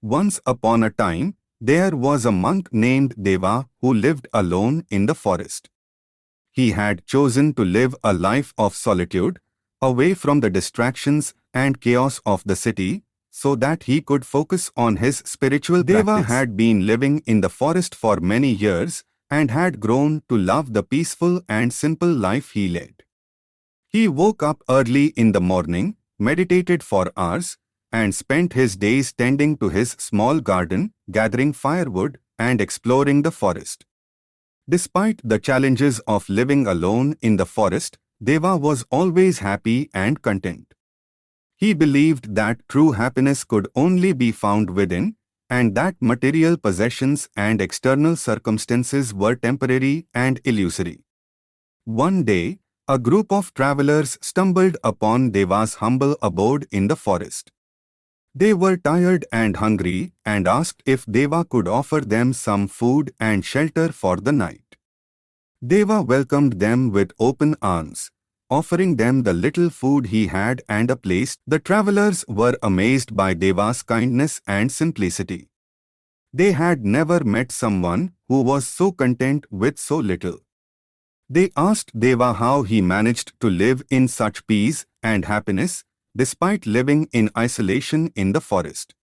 Once upon a time, there was a monk named Deva who lived alone in the forest. He had chosen to live a life of solitude, away from the distractions and chaos of the city, so that he could focus on his spiritual practice. Deva had been living in the forest for many years and had grown to love the peaceful and simple life he led. He woke up early in the morning, meditated for hours, and spent his days tending to his small garden, gathering firewood, and exploring the forest. Despite the challenges of living alone in the forest, Deva was always happy and content. He believed that true happiness could only be found within, and that material possessions and external circumstances were temporary and illusory. One day, a group of travelers stumbled upon Deva's humble abode in the forest. They were tired and hungry and asked if Deva could offer them some food and shelter for the night. Deva welcomed them with open arms, offering them the little food he had and a place. The travelers were amazed by Deva's kindness and simplicity. They had never met someone who was so content with so little. They asked Deva how he managed to live in such peace and happiness, despite living in isolation in the forest.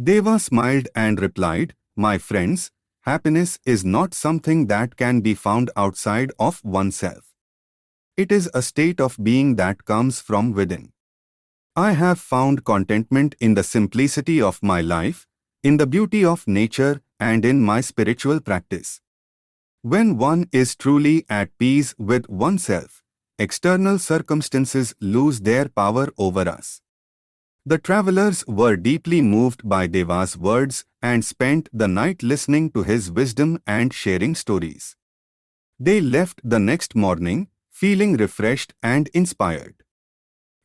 Deva smiled and replied, "My friends, happiness is not something that can be found outside of oneself. It is a state of being that comes from within. I have found contentment in the simplicity of my life, in the beauty of nature, and in my spiritual practice." When one is truly at peace with oneself, external circumstances lose their power over us. The travelers were deeply moved by Deva's words and spent the night listening to his wisdom and sharing stories. They left the next morning, feeling refreshed and inspired.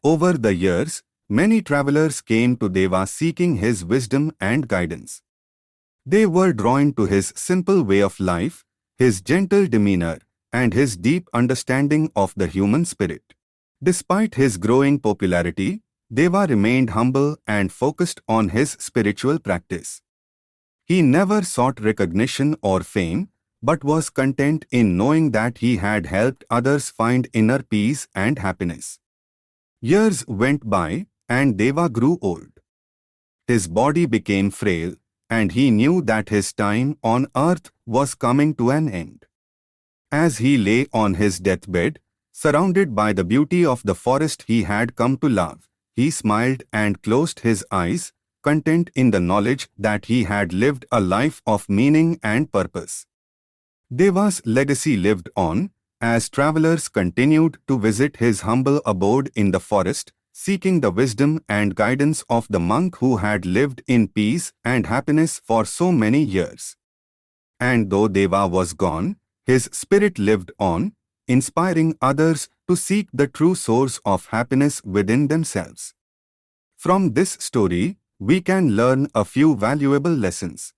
Over the years, many travelers came to Deva seeking his wisdom and guidance. They were drawn to his simple way of life, his gentle demeanor, and his deep understanding of the human spirit. Despite his growing popularity, Deva remained humble and focused on his spiritual practice. He never sought recognition or fame, but was content in knowing that he had helped others find inner peace and happiness. Years went by, and Deva grew old. His body became frail, and he knew that his time on earth was coming to an end. As he lay on his deathbed, surrounded by the beauty of the forest he had come to love, he smiled and closed his eyes, content in the knowledge that he had lived a life of meaning and purpose. Deva's legacy lived on, as travelers continued to visit his humble abode in the forest, seeking the wisdom and guidance of the monk who had lived in peace and happiness for so many years. And though Deva was gone, his spirit lived on, inspiring others to seek the true source of happiness within themselves. From this story, we can learn a few valuable lessons.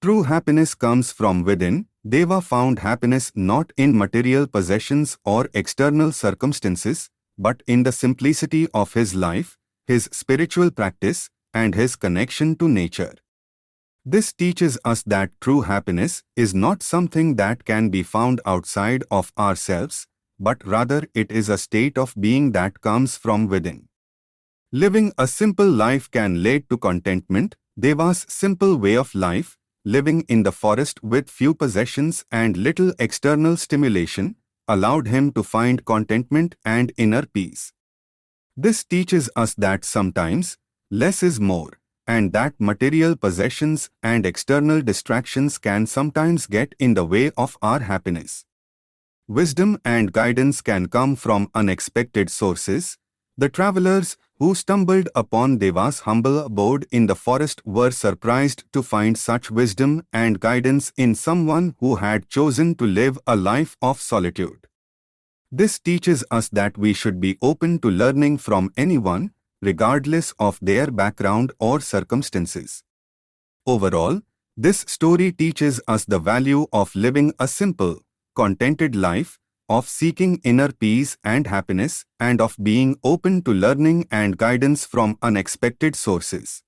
True happiness comes from within. Deva found happiness not in material possessions or external circumstances, but in the simplicity of his life, his spiritual practice, and his connection to nature. This teaches us that true happiness is not something that can be found outside of ourselves, but rather it is a state of being that comes from within. Living a simple life can lead to contentment. Deva's simple way of life, living in the forest with few possessions and little external stimulation, allowed him to find contentment and inner peace. This teaches us that sometimes less is more, and that material possessions and external distractions can sometimes get in the way of our happiness. Wisdom and guidance can come from unexpected sources. The travelers who stumbled upon Deva's humble abode in the forest were surprised to find such wisdom and guidance in someone who had chosen to live a life of solitude. This teaches us that we should be open to learning from anyone, regardless of their background or circumstances. Overall, this story teaches us the value of living a simple, contented life, of seeking inner peace and happiness, and of being open to learning and guidance from unexpected sources.